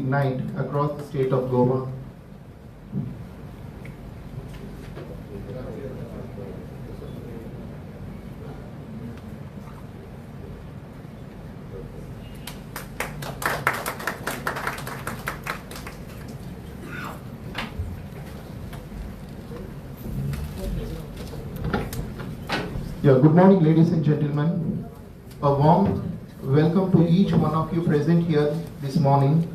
ignite across the state of Goa. Good morning, ladies and gentlemen. A warm welcome to each one of you present here this morning.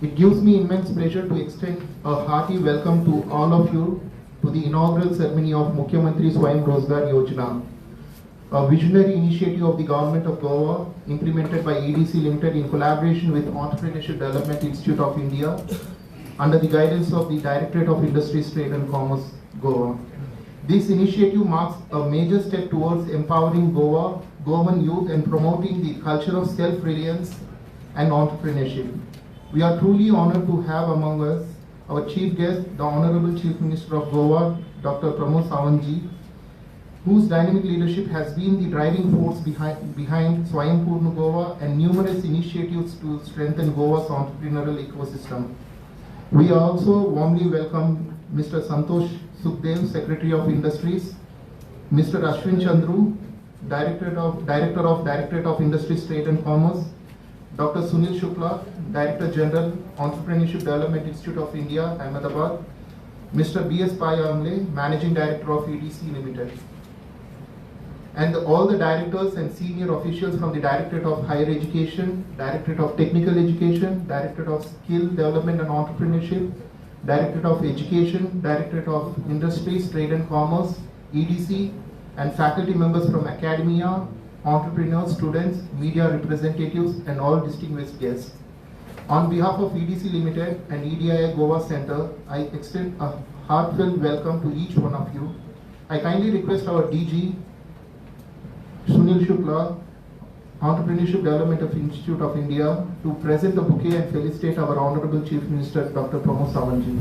It gives me immense pleasure to extend a hearty welcome to all of you to the inaugural ceremony of Mukhyamantri Swayam Rozgar Yojana, a visionary initiative of the Government of Goa implemented by EDC Limited in collaboration with Entrepreneurship Development Institute of India under the guidance of the Directorate of Industries, Trade and Commerce, Goa. This initiative marks a major step towards empowering Goan youth and promoting the culture of self-reliance and entrepreneurship. We are truly honored to have among us our chief guest, the Honorable Chief Minister of Goa, Dr. Pramod Sawant ji, whose dynamic leadership has been the driving force behind Swayam Goa and numerous initiatives to strengthen Goa's entrepreneurial ecosystem. We also warmly welcome Mr. Santosh Sukhdev, Secretary of Industries, Mr. Ashwin Chandru, Director of Industries, Trade and Commerce, Dr. Sunil Shukla, Director General, Entrepreneurship Development Institute of India, Ahmedabad, Mr. B.S. Payamle, Managing Director of EDC Limited, and all the directors and senior officials from the Directorate of Higher Education, Directorate of Technical Education, Directorate of Skill Development and Entrepreneurship, Directorate of Education, Directorate of Industries, Trade and Commerce, EDC, and faculty members from academia, entrepreneurs, students, media representatives, and all distinguished guests. On behalf of EDC Limited and EDIA Goa Center, I extend a heartfelt welcome to each one of you. I kindly request our DG, Sunil Shukla, Entrepreneurship Development of Institute of India, to present the bouquet and felicitate our Honorable Chief Minister, Dr. Pramod Sawant ji.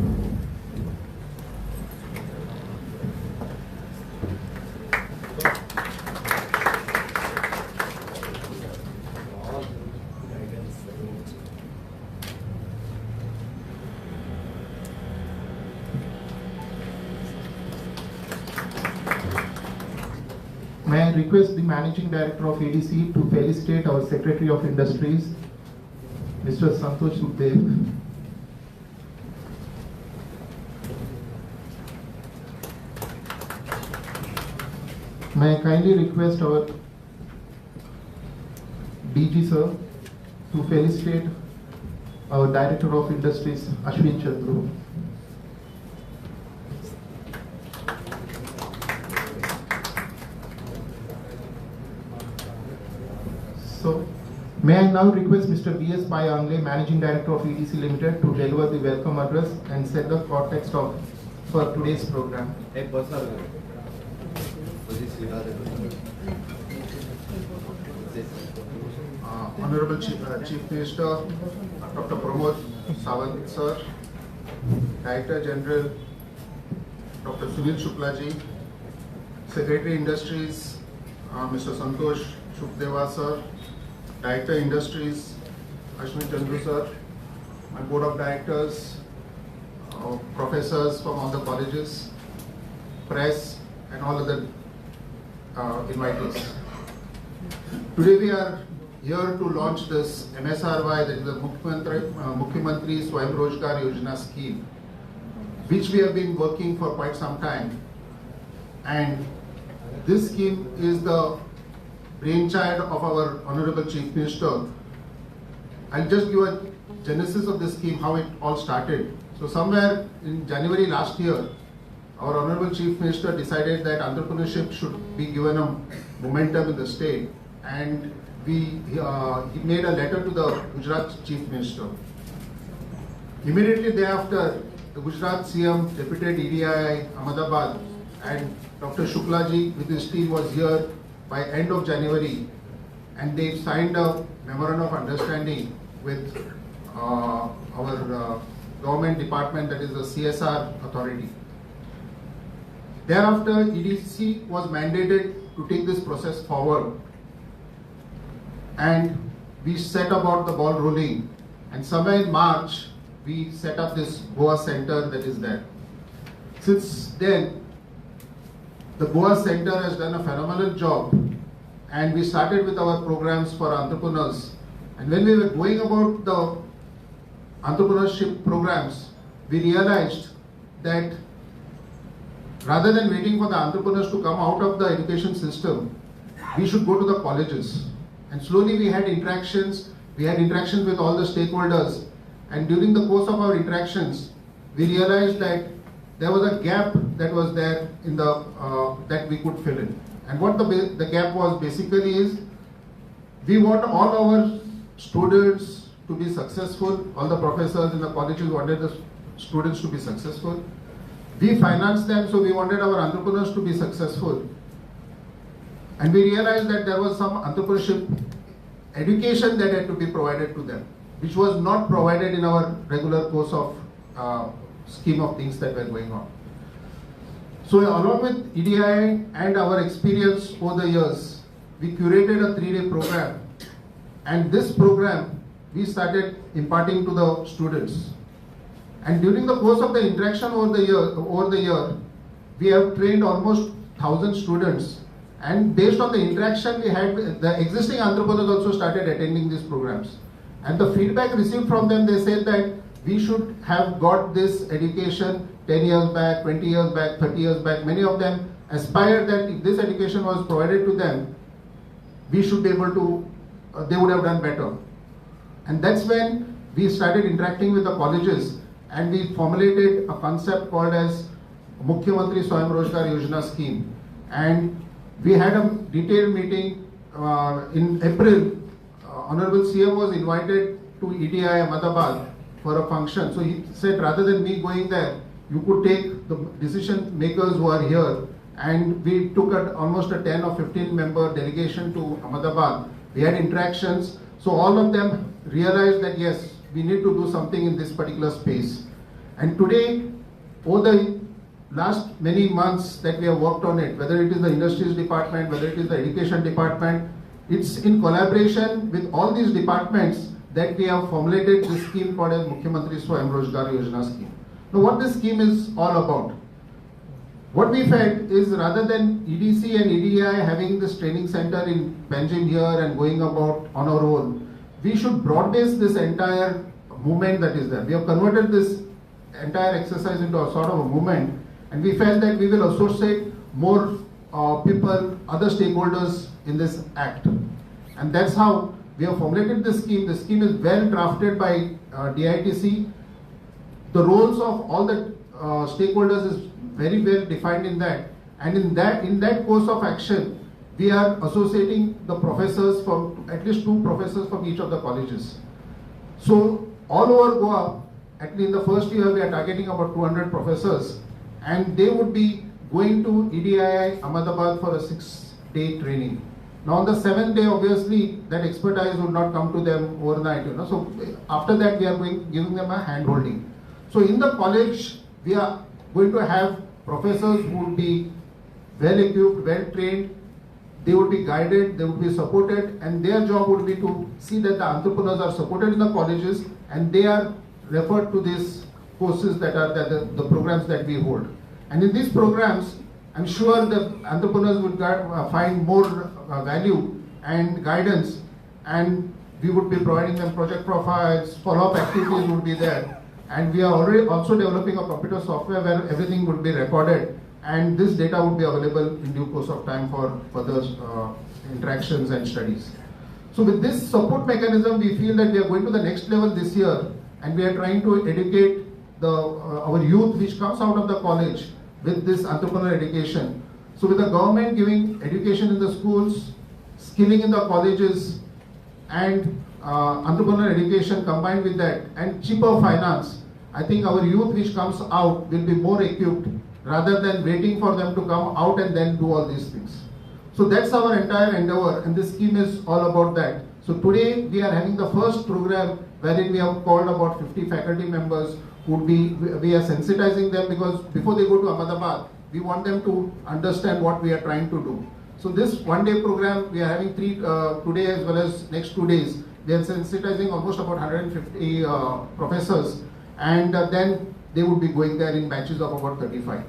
May I request the Managing Director of EDC to felicitate our Secretary of Industries, Mr. Santosh Sukhdev. May I kindly request our DG sir to felicitate our Director of Industries, Ashwin Chandru. So, may I now request Mr. B.S. Payamle, Managing Director of EDC Limited, to deliver the welcome address and set the context for today's program. Honorable Chief Minister, Dr. Pramod Sawant sir, Director General, Dr. Sunil Shukla ji, Secretary Industries, Mr. Santosh Sukhdeva sir, Director Industries, Ashwin Chandru sir, my Board of Directors, professors from all the colleges, press, and all other invitees. Today we are here to launch this MSRY, that is the Mukhyamantri Swayam Rozgar Yojana scheme, which we have been working for quite some time. And this scheme is the brainchild of our Honorable Chief Minister. I'll just give a genesis of this scheme, how it all started. So somewhere in January last year, our Honorable Chief Minister decided that entrepreneurship should be given a momentum in the state, and he made a letter to the Gujarat Chief Minister. Immediately thereafter, the Gujarat CM deputed EDI Ahmedabad, and Dr. Shukla ji with his team was here by end of January, and they signed a memorandum of understanding with our government department, that is the CSR authority. Thereafter, EDC was mandated to take this process forward, and we set about the ball rolling And somewhere in March, we set up this Goa Center that is there. Since then, the Goa Center has done a phenomenal job, and we started with our programs for entrepreneurs. And when we were going about the entrepreneurship programs, we realized that rather than waiting for the entrepreneurs to come out of the education system, we should go to the colleges. And slowly we had interactions with all the stakeholders. And during the course of our interactions, we realized that there was a gap that was there in the that we could fill in. And what the gap was basically is, we want all our students to be successful. All the professors in the colleges wanted the students to be successful. We financed them, so we wanted our entrepreneurs to be successful. And we realized that there was some entrepreneurship education that had to be provided to them, which was not provided in our regular course of scheme of things that were going on. So along with EDI and our experience over the years, we curated a 3-day program, and this program we started imparting to the students. And during the course of the interaction over the year, we have trained almost 1,000 students. And based on the interaction we had, the existing entrepreneurs also started attending these programs. And the feedback received from them, they said that we should have got this education 10 years back, 20 years back, 30 years back. Many of them aspired that if this education was provided to them, we should be able to, they would have done better. And that's when we started interacting with the colleges, and we formulated a concept called as Mukhyamantri Swayam Rozgar Yojana scheme. And we had a detailed meeting in April. Honorable CM was invited to EDI Ahmedabad for a function. So he said, rather than me going there, you could take the decision makers who are here. And we took almost a 10 or 15 member delegation to Ahmedabad. We had interactions. So all of them realized that yes, we need to do something in this particular space. And today, over the last many months that we have worked on it, whether it is the industries department, whether it is the education department, it's in collaboration with all these departments that we have formulated this scheme called as Mukhyamantri Swayam Rozgar Yojana scheme. Now what this scheme is all about? What we felt is, rather than EDC and EDI having this training center in Panjim here and going about on our own, we should broad base this entire movement that is there. We have converted this entire exercise into a sort of a movement, and we felt that we will associate more people, other stakeholders in this act. And that's how we have formulated this scheme. The scheme is well drafted by DITC. The roles of all the stakeholders is very well defined in that. And in that course of action, we are associating the professors from, at least 2 professors from each of the colleges. So all over Goa, at least in the first year, we are targeting about 200 professors, and they would be going to EDI Ahmedabad for a 6-day training. Now on the 7th day, obviously, that expertise would not come to them overnight, So after that, we are giving them a hand-holding. So in the college, we are going to have professors who would be well-equipped, well-trained. They would be guided, they would be supported, and their job would be to see that the entrepreneurs are supported in the colleges, and they are referred to these courses that are the programs that we hold. And in these programs, I'm sure the entrepreneurs would find more value and guidance, and we would be providing them project profiles, follow-up activities would be there. And we are already also developing a computer software where everything would be recorded, and this data would be available in due course of time for further interactions and studies. So with this support mechanism, we feel that we are going to the next level this year, and we are trying to educate our youth which comes out of the college with this entrepreneurial education. So with the government giving education in the schools, skilling in the colleges, and entrepreneurial education combined with that, and cheaper finance, I think our youth which comes out will be more equipped rather than waiting for them to come out and then do all these things. So that's our entire endeavor, and this scheme is all about that. So today we are having the first program wherein we have called about 50 faculty members who we are sensitizing them, because before they go to Ahmedabad, we want them to understand what we are trying to do. So this 1-day program, we are having 3 today as well as next 2 days. they are sensitizing almost about 150 professors, and then they would be going there in batches of about 35.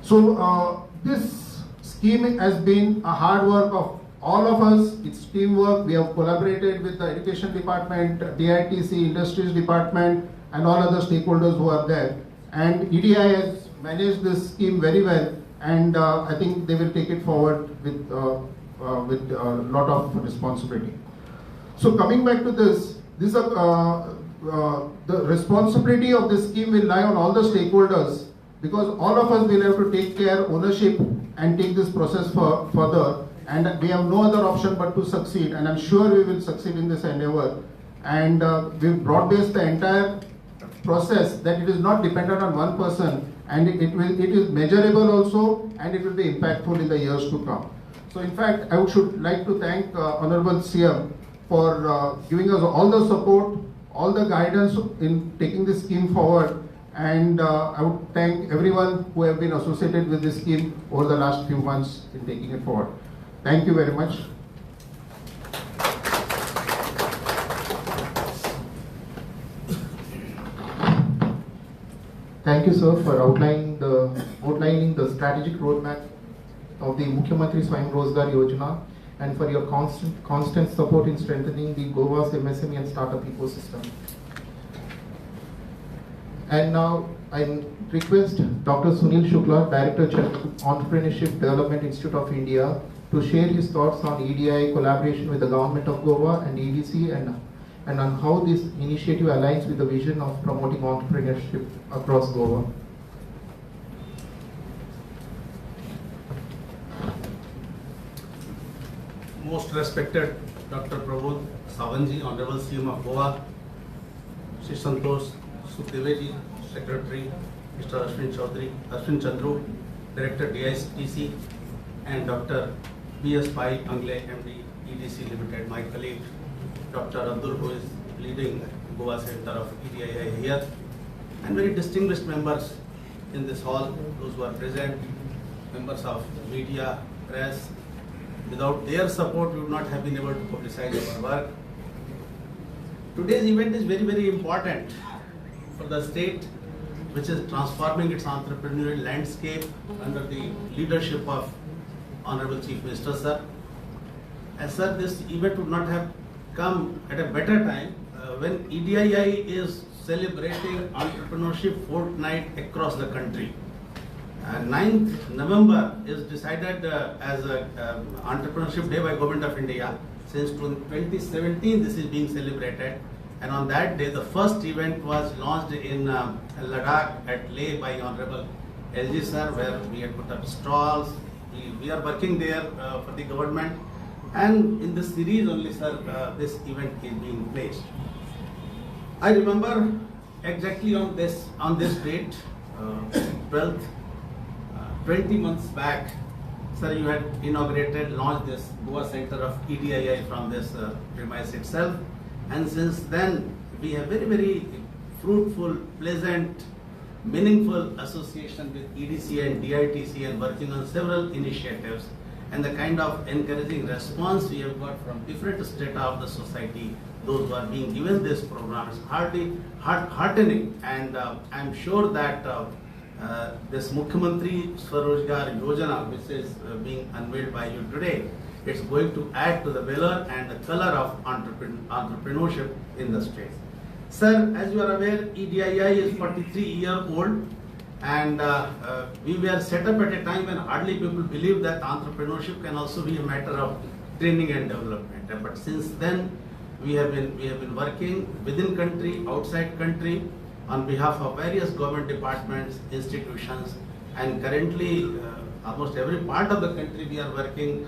So this scheme has been a hard work of all of us. It's teamwork. We have collaborated with the education department, DITC, industries department, and all other stakeholders who are there. And EDI has managed this scheme very well, and I think they will take it forward with a lot of responsibility. So coming back to this, the responsibility of this scheme will lie on all the stakeholders, because all of us will have to take care, ownership, and take this process further. And we have no other option but to succeed, and I'm sure we will succeed in this endeavor. And we've broad-based the entire process, that it is not dependent on one person, and it is measurable also, and it will be impactful in the years to come. So in fact, I should like to thank Honorable CM for giving us all the support, all the guidance in taking this scheme forward, and I would thank everyone who have been associated with this scheme over the last few months in taking it forward. Thank you very much. Thank you, sir, for outlining the strategic roadmap of the Mukhyamantri Swayam Rozgar Yojana, and for your constant support in strengthening the Goa's MSME and startup ecosystem. And now I request Dr. Sunil Shukla, Director General, Entrepreneurship Development Institute of India, to share his thoughts on EDI collaboration with the Government of Goa and EDC, and on how this initiative aligns with the vision of promoting entrepreneurship across Goa. Most respected Dr. Pramod Sawant ji, Honorable CM of Goa, Shri Santosh Sukhdeveji, Secretary, Mr. Ashwin Chandru, Director DITC, and Dr. B.S. Pai Angle, MD, EDC Limited, my colleague, Dr. Abdul, who is leading Goa Center of EDI here, and very distinguished members in this hall, those who are present, members of media, press. Without their support, we would not have been able to publicize our work. Today's event is very, very important for the state, which is transforming its entrepreneurial landscape under the leadership of Honorable Chief Minister, sir. And sir, this event would not have come at a better time when EDII is celebrating entrepreneurship fortnight across the country. 9th November is decided as a Entrepreneurship Day by Government of India. Since 2017, this is being celebrated. And on that day, the first event was launched in Ladakh at Leh by Honorable LG sir, where we had put up stalls. We are working there for the government. And in this series only, sir, this event is being placed. I remember exactly on this date, 12th, 20 months back, sir, you had launched this Goa Center of EDII from this premise itself. And since then, we have very, very fruitful, pleasant, meaningful association with EDC and DITC, and working on several initiatives. And the kind of encouraging response we have got from different strata of the society, those who are being given this program, is heartening. And I'm sure that this Mukhyamantri Swayam Rozgar Yojana, which is being unveiled by you today, it's going to add to the valor and the color of entrepreneurship in the state. Sir, as you are aware, EDII is 43-year-old, and we were set up at a time when hardly people believed that entrepreneurship can also be a matter of training and development. But since then, we have been working within country, outside country, on behalf of various government departments, institutions, and currently almost every part of the country we are working.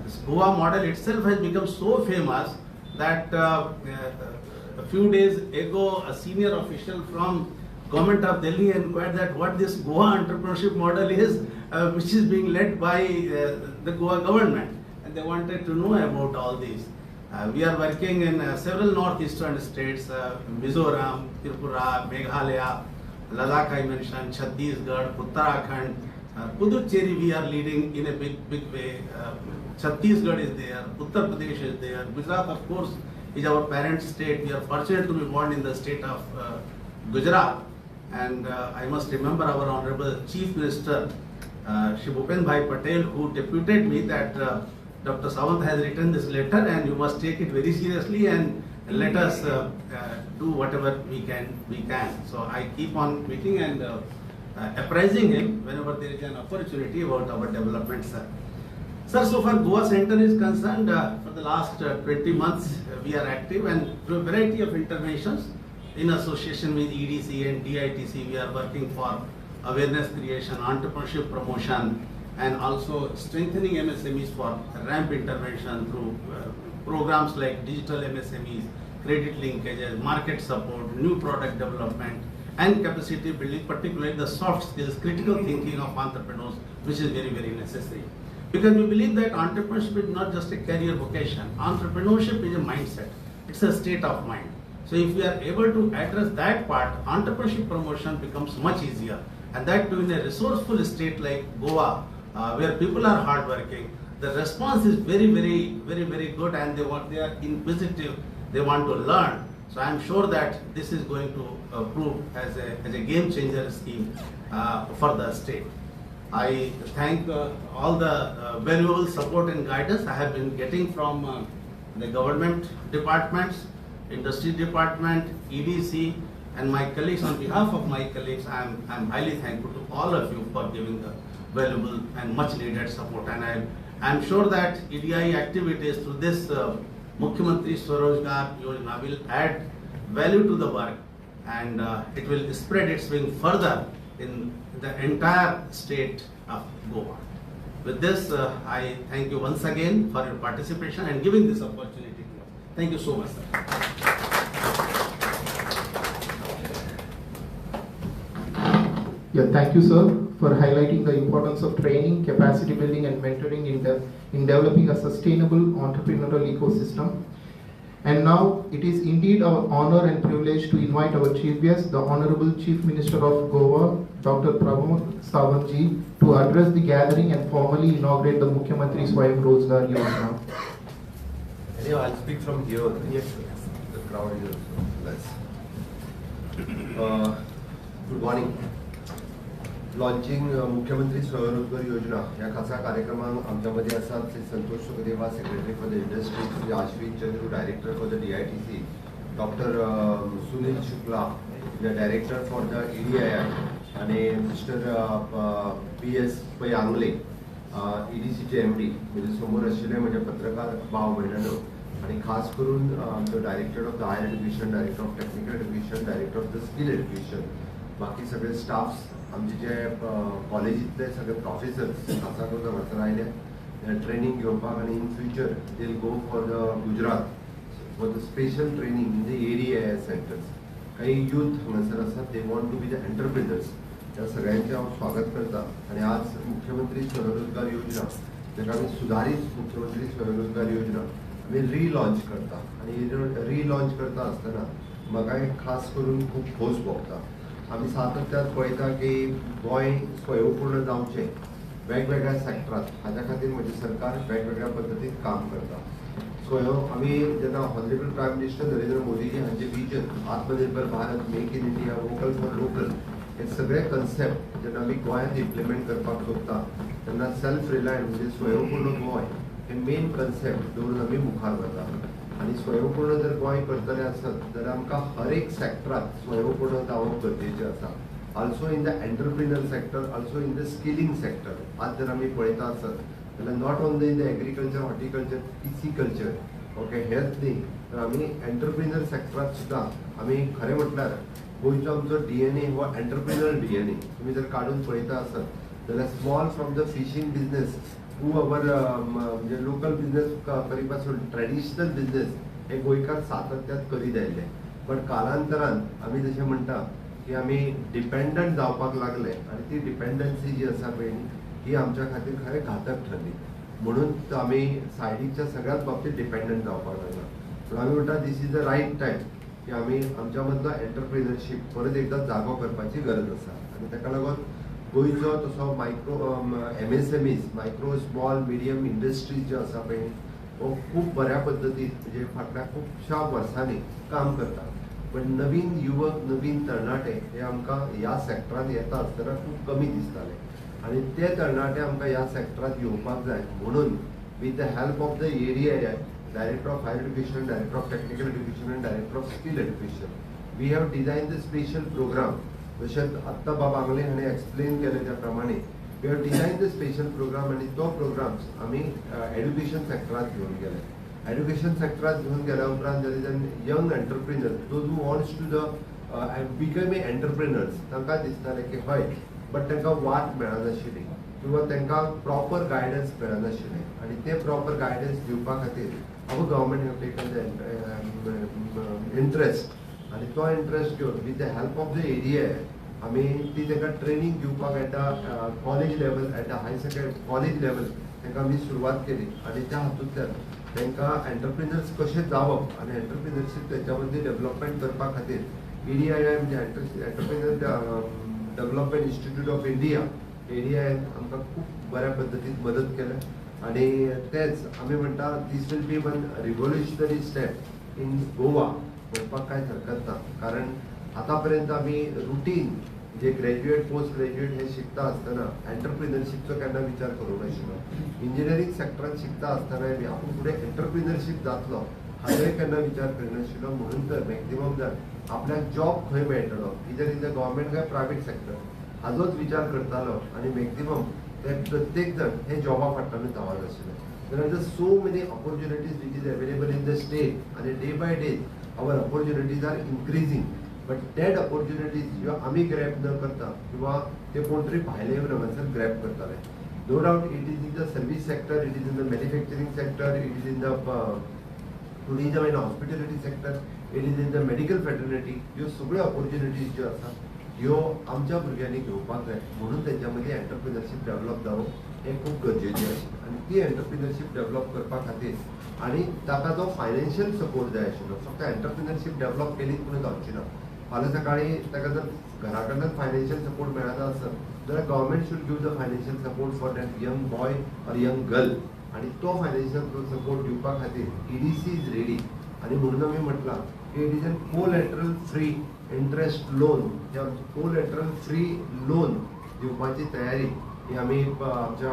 This Goa model itself has become so famous that a few days ago, a senior official from Government of Delhi inquired that what this Goa entrepreneurship model is, which is being led by the Goa government, and they wanted to know about all these. We are working in several northeastern states, Mizoram, Tripura, Meghalaya, Ladakh I mentioned, Chhattisgarh, Uttarakhand, Puducherry we are leading in a big way. Chhattisgarh is there, Uttar Pradesh is there, Gujarat of course is our parent state. We are fortunate to be born in the state of Gujarat, and I must remember our Honorable Chief Minister, Shri Bhupen Bhai Patel, who deputed me that Dr. Sawant has written this letter and you must take it very seriously and let us do whatever we can. So I keep on meeting and apprising him whenever there is an opportunity about our development, sir. Sir, so far Goa Center is concerned, for the last 20 months we are active and through a variety of interventions in association with EDC and DITC. We are working for awareness creation, entrepreneurship promotion, and also strengthening MSMEs for ramp intervention through programs like digital MSMEs, credit linkages, market support, new product development, and capacity building, particularly the soft skills, critical thinking of entrepreneurs, which is very, very necessary. Because we believe that entrepreneurship is not just a career vocation. Entrepreneurship is a mindset. It's a state of mind. So if we are able to address that part, entrepreneurship promotion becomes much easier. And that too in a resourceful state like Goa, where people are hardworking, the response is very, very good, and they are inquisitive, they want to learn. So I am sure that this is going to prove as a game changer scheme for the state. I thank all the valuable support and guidance I have been getting from the government departments, industry department, EDC, and my colleagues. On behalf of my colleagues, I am highly thankful to all of you for giving the valuable and much needed support. And I am sure that EDI activities through this Mukhyamantri Swayam Rozgar Yojana will add value to the work, and it will spread its wing further in the entire state of Goa. With this, I thank you once again for your participation and giving this opportunity to us. Thank you so much, sir. Yeah, thank you, sir, for highlighting the importance of training, capacity building, and mentoring in developing a sustainable entrepreneurial ecosystem. And now it is indeed our honor and privilege to invite our chief guest, the Honorable Chief Minister of Goa, Dr. Pramod Sawant ji, to address the gathering and formally inaugurate the Mukhyamantri Swayam Rozgar Yojana. Anyway, I'll speak from here. Yes, the crowd is less. Good morning. Launching मुख्यमंत्री स्वयं रोजगार योजना या खासा कार्यक्रमांक आमच्यामध्ये आसात Shri Santosh Sukhdeva secretary for the industry, Shri Ashwin Chandru director for the DITC, doctor Sunil Shukla director for the EDI आणि मिस्टर PS पयांगले EDCचे MD. म्हणजे समोर असलेले म्हणजे पत्रकार भाव बहिणांनो आणि खास करून आमचं director of the higher education, director of technical education, director of the skill education, बाकी सगळे स्टाफ्स, आमचे जे कॉलेजीतले सगळे प्रोफेसर्स खासा करून हांगासर आयले ट्रेनिंग घेवपाक, आनी in future they will go for the Gujarat for the special training in the area centres. काही यूथ हांगासर आसात, they want to be the entrepreneurs. त्या सगळ्यांचे हांव स्वागत करता. आणि आज मुख्यमंत्री स्वयंरोजगार योजना, जाका आमी सुधारित मुख्यमंत्री स्वयंरोजगार योजना आमी रिलॉन्च करता. आणि रिलॉन्च करता आसतना म्हाका एक खास करून खूब खोस भोगता. आम्ही सातत्यात पळयता की गोंय स्वयंपूर्ण जावचें वेगवेगळ्या सेक्टरांत, हाज्या खातीर म्हजें सरकार वेगवेगळ्या पद्दतीन काम करता. स्वयं आमी जेन्ना honourable prime minister Narendra Modiji हांचे vision Atmanirbhar Bharat, make in India, vocal for local, हे सगळे कन्सेप्ट जेन्ना आमी गोंयांत इम्प्लिमेंट करपाक सोदता तेन्ना सेल्फ रिलायंट म्हणजे स्वयंपूर्ण गोंय हे मेन कन्सेप्ट दवरून आमी मुखार वता. आणि स्वयंपूर्ण जर गोंय करतले आसत जाल्यार आमकां हर एक सेक्टरांत स्वयंपूर्ण जावप गरजेचें आसा. Also in the entrepreneur sector, also in the skilling sector. आज जर आमी पळयता आसत जाल्यार not only in the agriculture, horticulture, pisciculture, okay, हेच न्ही तर आमी एंटरप्रिनर सेक्टरांत सुद्दां आमी खरें म्हटल्यार गोंयचो आमचो DNA हो एंटरप्रिनर DNA. तुमी जर काडून पळयता आसत जाल्यार small from the fishing business to our म्हणजे लोकल बिझनेस करी पासून ट्रेडिशनल बिझनेस हे गोंयकार सातत्यात करीत आयले. पण कालांतरान आमी जशें म्हणटा की आमी डिपेंडंट जावपाक लागले आनी ती डिपेंडन्सी जी आसा पळय ही आमच्या खातीर खरें घातक ठरली. म्हणून आमी सायडीकच्या सगळ्याच बाबतीत डिपेंडंट जावपाक लागला. पूण आमी म्हणटा this is the right time की आमी आमच्या मदलो एंटरप्रिनरशीप परत एकदा जागो करपाची गरज आसा. आनी ताका लागून गोंयचो तसो micro MSMEs, micro small medium industries ज्यो आसा पळय हो खूप बऱ्या पद्धतीत म्हणजे फाटल्या खूपशा वर्सांनी काम करता. पण नवीन युवक नवीन तरणाटे हे आमकां ह्या सेक्टरांत येता आसतना खूप कमी दिसताले आणि ते तरणाटे आमकां ह्या सेक्टरांत येवपाक जाय म्हणून with the help of the ADI, Director of Higher Education, Director of Technical Education and Director of Skill Education, we have designed the special program. जशें आत्ता बाबा आंगले हाणें एक्सप्लेन केले त्या प्रमाणे we have designed the special program आणि तो programmes आमी एड्युकेशन सेक्टरांत घेवन गेले. एड्युकेशन सेक्टरांत घेवन गेल्या उपरांत there is an young entrepreneur, those who wants to the become entrepreneurs, तांकां दिसतालें की हय बट तांकां वाट मेळनाशिल्ली किंवा तांकां प्रॉपर गायडन्स मेळनाशिल्लें आणि ते प्रॉपर गायडन्स दिवपा खातीर our government have taken the interest आणि तो इंटरेस्ट घेवन with the help of the ADI आमी ती तांकां ट्रेनिंग दिवपाक at a college level at a hi secondary college level तांकां आमी सुरवात केली आणि त्या हातूंतल्यान तांकां एंटरप्रिनर्स कशें जावप आणि एंटरप्रिनरशीप त्याच्या मदीं डेव्हलपमेंट करपा खातीर एडीआय म्हणजे entrepreneur development institute of India ADI आमकां खूब बऱ्या पद्दतीन मदत केल्या आणि तेच आमी म्हणटा this will be one revolutionary step in Goa म्हणपाक कांयच हरकत ना. कारण आतां पर्यंत आमी रुटीन जे ग्रॅज्युएट पोस्ट ग्रॅज्युएट हे शिकता आसतना एंटरप्रिनरशिपचो केन्ना विचार करूंक नाशिल्लो. इंजिनियरींग सेक्टरांत शिकता आसतनाय बी आपूण फुडें एंटरप्रिनरशीप जातलो हाचोय केन्ना विचार करिनाशिल्लो. म्हणून तर मॅक्झिमम जण आपल्याक जॉब खंय मेळटलो इदर इन द गव्हर्मेंट काय प्रायवेट सेक्टर हाचोच विचार करतालो आणि मॅक्झिमम ते प्रत्येक जण हे जॉबा फाटल्यानूच धांवत आशिल्ले. There are just so many opportunities which is available in the state and day by day our opportunities are increasing. But that opportunities जो आम्ही ग्रॅब न करता किंवा ते कोण तरी भायले येवन हांगासर ग्रॅब करताले. No doubt it is in the service sector, it is in the manufacturing sector, it is in the tourism and hospitality sector, it is in the medical fraternity. ह्यो सगळ्यो opportunities ज्यो आसा ह्यो आमच्या भुरग्यांनी घेवपाक जाय म्हणून त्याच्यामध्ये एंटरप्रिनरशिप डेव्हलप जावप हे खूप गरजेचें आशिल्लें आणि ती एंटरप्रिनरशिप डेव्हलप करपा खातीर आणि ताका जो फायनान्शियल सपोर्ट जाय आशिल्लो. फक्त एंटरप्रिनरशिप डेव्हलप केलीच म्हणून जावची ना. फाल्यां सकाळी ताका जर घरा कडल्यान फायनान्शियल सपोर्ट मेळना आसत जाल्यार government should give the financial support for that young boy or young girl आणि तो फायनान्शियल सपोर्ट दिवपा खातीर EDC इज रेडी आणि म्हणून आमी म्हटलां की it is an collateral free interest loan हे आमचे कोलॅटरल फ्री लोन दिवपाची तयारी ही आमी आमच्या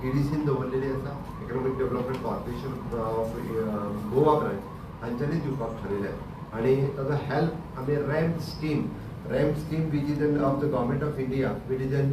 EDCन दवरलेली आसा. Economic development corporation of Goa branch हांच्यानी दिवपाक थारिल्लें आणि ताचो हेल्प आमी ramp scheme which is of the government of India which is an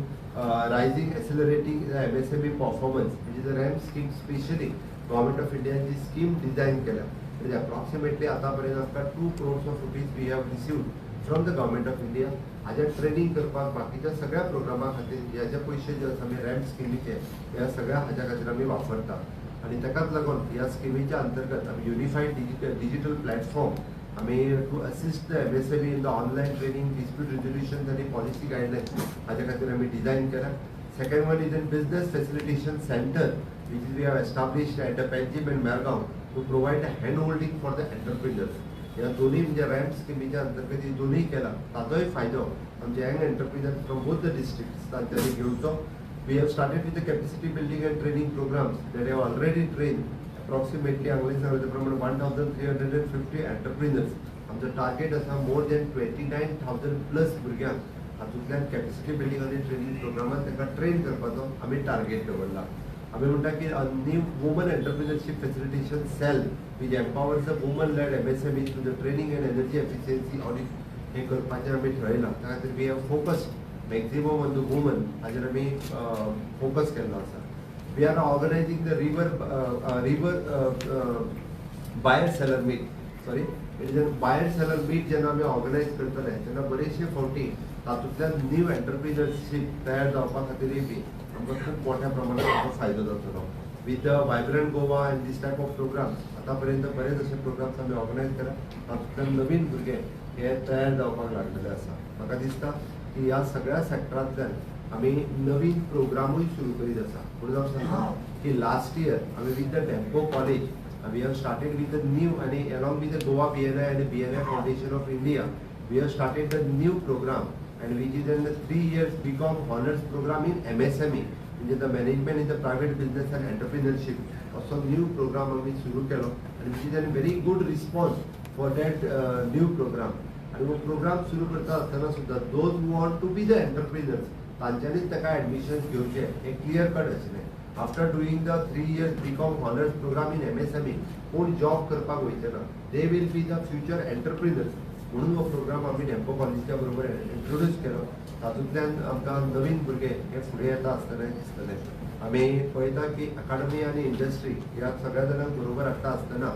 raising accelerating MSME performance which is a ramp scheme specially government of इंडियान जी स्कीम डिझायन केल्या. म्हणजे अप्रॉक्सिमेटली आतापर्यंत आमकां 2 crores of rupees we have received from the government of India. हाजें training करपाक बाकीच्या सगळ्या प्रोग्रामा खातीर ह्याचे पयशे जे आसा आमी रॅम्प स्किमीचे ह्या सगळ्या हाज्या खातीर आमी वापरता आणि ताकाच लागून ह्या स्किमीच्या अंतर्गत आमी युनिफायड डिजिटल प्लॅटफॉर्म आमी to assist the MSME in the online training dispute resolution आनी पॉलिसी गायडलायन्स हाज्या खातीर आमी डिझायन केला. Second one is an business facilitation centre which we have established at the Panjim and Margaon to provide a hand holding for the entrepreneurs. या दोन्ही म्हणजे ramp स्किमीच्या अंतर्गत ही दोन्ही केला ताचोय फायदो आमचे young entrepreneur from both the districts तांच्यांनी घेवचो. We have started with the capacity building and training programmes that have already train approximately हांवें सांगले प्रमाणे 1350 एंटरप्रिनर्स. आमचो टार्गेट आसा मोर दॅन 29,000 प्लस भुरग्यांक हातूंतल्यान कॅपॅसिटी बिल्डिंग आनी ट्रेनिंग प्रोग्रामांत तांकां ट्रेन करपाचो आमी टार्गेट दवरला. आमी म्हणटा की new woman entrepreneurship facilitation cell which empowers the woman led MSME through the training and energy efficiency audit हे करपाचें आमी ठरयलां. त्या खातीर we have focused maximum on the woman हाजेर आमी फोकस केल्लो आसा. We are organizing the reverse buyer seller meet buyer seller meet जेन्ना आमी ऑर्गनायज करतले तेन्ना बरेचशे फावटी तातूंतल्यान न्यू एंटरप्रिनरशिप तयार जावपा खातीरय बी आमकां खूब मोठ्या प्रमाणात ताचो फायदो जातलो. With the vibrant Goa and these type of programmes आतां पर्यंत बरेच अशे प्रोग्राम्स आमी ऑर्गनायज केला तातूंतल्यान नवीन भुरगे हे तयार जावपाक लागलेले आसा. म्हाका दिसता की ह्या सगळ्या सेक्टरांतल्यान आमी नवीन प्रोग्रामूय सुरू करीत आसा. म्हणून हांव सांगता की लास्ट इयर आमी with the Dempo college we have started with the new आनी along with the Goa BNI and BNI foundation of India we have started the new program and which is in the 3 years BCom honors program in MSME म्हणजे the management in the private business and entrepreneurship असो new program आम्ही सुरू केलो आणि which is a very good response for that new program. आणि वो program सुरू करता असताना सुद्धा those want to be the entrepreneurs तांच्यांनीच ताका ऍडमिशन घेवचे हे क्लियर कट आशिल्लें. After doing the 3 years BCom honours program in MSME कोण जॉब करपाक वयचे ना, they will be the future entrepreneurs. म्हणून हो प्रोग्राम आम्ही डेम्पो कॉलेजच्या बरोबर इंट्रोड्यूस केलो. तातूंतल्यान आमकां नवीन भुरगे हे फुडें येता आसतले दिसतले. आमी पळयता की अकाडमी आनी इंडस्ट्री ह्या सगळ्या जाणांक बरोबर हाडटा आसतना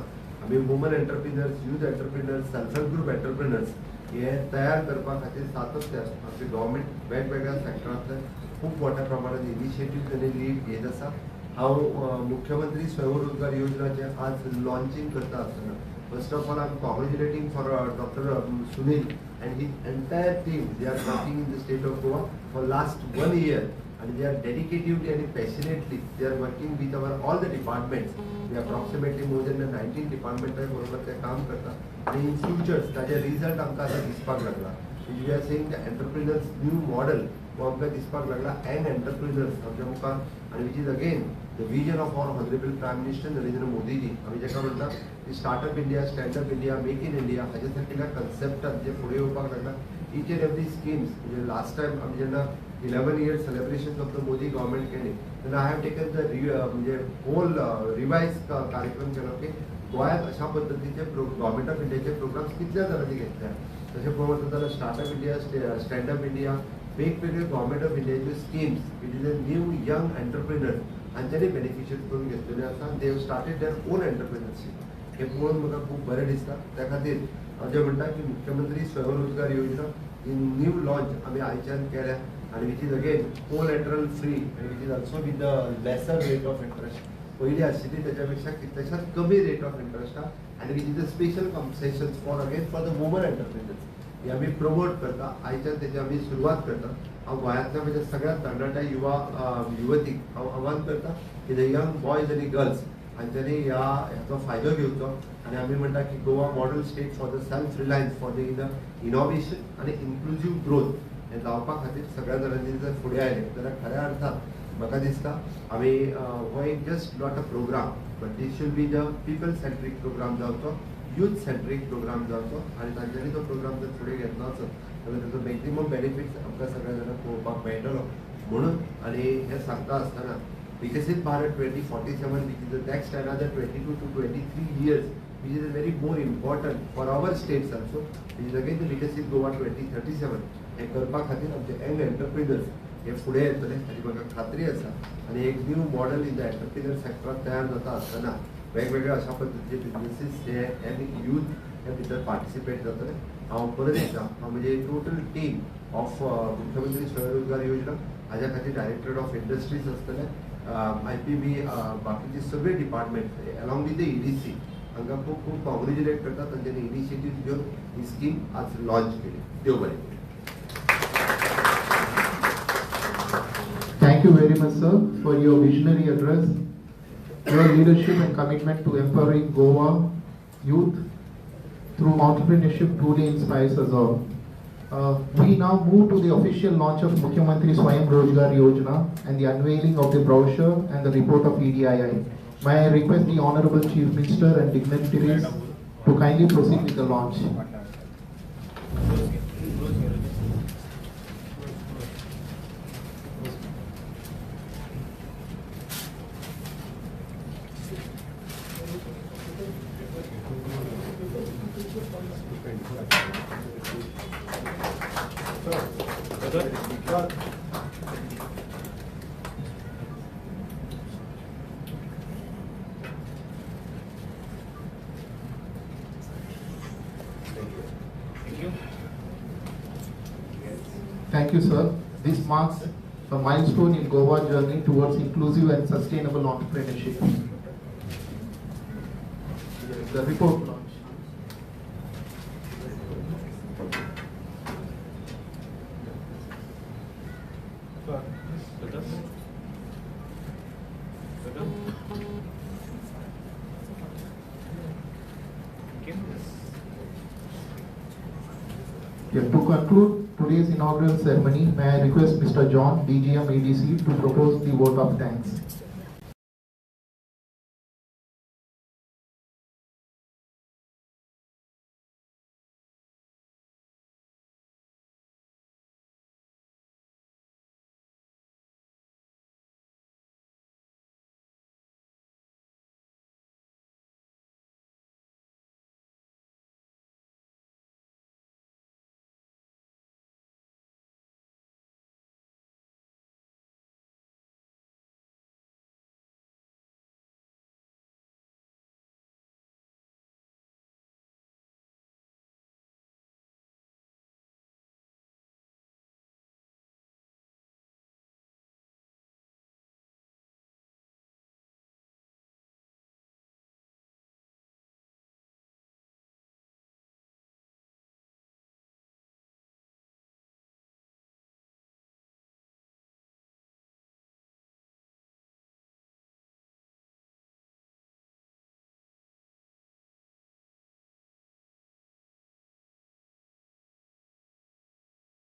आमी woman entrepreneurs, youth entrepreneurs, self help group entrepreneurs हे तयार करपा खातीर सातत्य आमचे गव्हर्मेंट वेगवेगळ्या सेक्टरांतले खूप मोठ्या प्रमाणात इनिशिएटिव्ह त्यांनी लीड घेत आसा. हांव मुख्यमंत्री स्वयं रोजगार योजनाचे आज लॉन्चिंग करता आसतना first of all I am congratulating for doctor Sunil and his entire team. They are working in the state of Goa for last 1 year and they are dedicatively and passionately they are working with our all the departments. They approximately more than 19 departments बरोबर ते काम करतात आणि in futures ताजे result आमकां आता दिसपाक लागला. We are saying the entrepreneurs new model वो आमकां दिसपाक लागला and entrepreneurs आमच्या मुखार आणि which is again the vision of our honorable prime minister Narendra Modi ji. आमी जेका म्हणटात की startup India, stand up India, make in India हाजे सारकिल्या कन्सेप्टान जे फुडें येवपाक लागला. ईच एंड एवरी स्किम्स म्हणजे लास्ट टायम आमी जेन्ना 11 years celebration of the Modi government केली तेन्ना आय हॅव टेकन द म्हणजे होल रिवायज कार्यक्रम केलो की गोंयांत अशा पद्दतीचे गव्हर्मेंट ऑफ इंडियाचे प्रोग्राम्स कितल्या जाणांनी घेतल्या. तशें पळोवंक जाल्यार स्टार्टअप इंडिया, स्टँडअप इंडिया, वेगवेगळे गव्हर्मेंट ऑफ इंडियाचे schemes which is a new young entrepreneur हांच्यानी बेनिफिशियरी करून घेतलेले आसा. They have started their own entrepreneurship. हे पळोवन म्हाका खूब बरें दिसता. त्या खातीर हांव जें म्हणटा की मुख्यमंत्री स्वयं रोजगार योजना ही न्यू लॉन्च आमी आयच्यान केल्या आणि which is again collateral free आणि which is also with the lesser rate of interest. पहिली आशिल्ली त्याच्यापेक्षा कितल्याशाच कमी रेट ऑफ इंटरेस्ट आहा आणि which is a special compensation for again for the woman entrepreneurs. हे आमी प्रमोट करता. आयच्यान तेजी आमी सुरवात करता. हांव गोंयांतल्या म्हज्या सगळ्या तरणाट्या युवतीक हांव आव्हान करता की द यंग बॉयज आनी गर्ल्स हांच्यांनी ह्याचो फायदो घेवचो आणि आमी म्हणटा की Goa model state for the self Reliance for the innovation आणि इन्क्लुझिव्ह ग्रोथ हे जावपा खातीर सगळ्या जाणांनी जर फुडें आयले जाल्यार खऱ्या अर्थान म्हाका दिसता आमी हो एक just not a program but this should be the people centric program जावचो, यूथ सेंट्रीक प्रोग्राम जावचो आणि तांच्यांनी तो प्रोग्राम जर फुडें घेतलो आसत जाल्यार ताचो मॅक्झिमम बेनिफिट्स आमकां सगळ्या जाणांक पळोवपाक मेळटलो. म्हणून आणि हे सांगता आसतना विकसित Bharat 2047 which is the next another 22 to 23 years which is a very more important for our states also which is again the विकसित गोवा 2037 हे करपा खातीर आमचे यंग एंटरप्रिनर्स हे फुडें येतले हाची म्हाका खात्री आसा. आणि एक new model in the entrepreneur सेक्टरांत तयार जाता आसतना वेगवेगळे अशा पद्दतीचे बिजनेसीस जे आनी यूथ हे भितर पार्टिसिपेट जातले. हांव परत एकदा हांव म्हणजे टोटल टीम ऑफ मुख्यमंत्री स्वयं रोजगार योजना हाज्या खातीर डायरेक्टर ऑफ इंडस्ट्रीज आसतले, IPB बाकीचे सगळे department along with the EDC हांकां खूब खूब कॉंग्रॅच्युलेट करता. तांच्यांनी इनिशिएटीव घेवन ही स्कीम आज लॉन्च केली. देव बरें. Thank you very much, sir, for your visionary address. Your leadership and commitment to empowering Goa youth through entrepreneurship truly inspires us all. We now move to the official launch of Mukhyamantri Swayam Rozgar Yojana and the unveiling of the brochure and the report of EDII. May I request the Honorable Chief Minister and dignitaries to kindly proceed with the launch. Thank you, sir. This marks a milestone in Goa journey towards inclusive and sustainable entrepreneurship. The report launch. To conclude today's inaugural ceremony, may I request Mr. John, DGM EDC, to propose the vote of thanks.